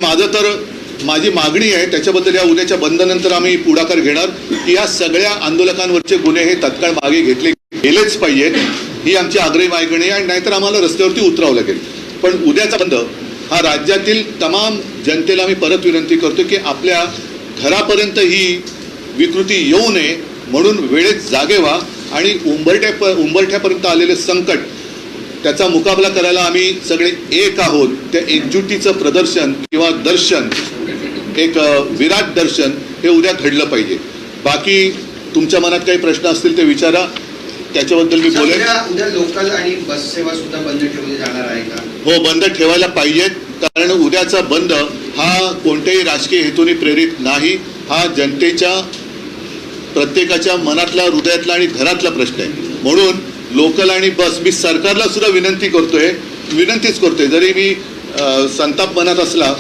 माझी मागणी आहे त्याच्याबद्दल या उद्याच्या बंदनंतर आम्ही पुढाकार घेणार की या सगळ्या आंदोलकांवरचे गुन्हे हे तत्काळ मागे घेतले गेलेच पाहिजेत ही आमची आग्रही मागणी आहे. नाहीतर आम्हाला रस्त्यावरती उतरावं लागेल. पण उद्याचा बंद हा राज्यातील तमाम जनतेला मी परत विनंती करतो की आपल्या घरापर्यंत ही विकृती येऊ नये म्हणून वेळेत जागे व्हा आणि उंबरठ्यापर्यंत आलेले संकट त्याचा मुकाबला करायला आम्ही सगळे एक आहोत. त्या एकजुटीचं प्रदर्शन किंवा दर्शन एक विराट दर्शन हे उद्या घडलं पाहिजे. बाकी तुमच्या मनात काही प्रश्न असतील ते विचारा, त्याच्याबद्दल मी बोलेन. उद्या लोकल आणि बस सेवा सुद्धा बंद ठेवली जाणार आहे का? हो, बंद ठेवायला पाहिजेत. कारण उद्याचा बंद हा कोणत्याही राजकीय हेतूने प्रेरित नाही. हा जनतेच्या प्रत्येकाच्या मनातला, हृदयातला आणि घरातला प्रश्न आहे. म्हणून लोकल आणि बस मी सरकारला सुद्धा विनंतीच करतोय जरी मी संताप मनात असला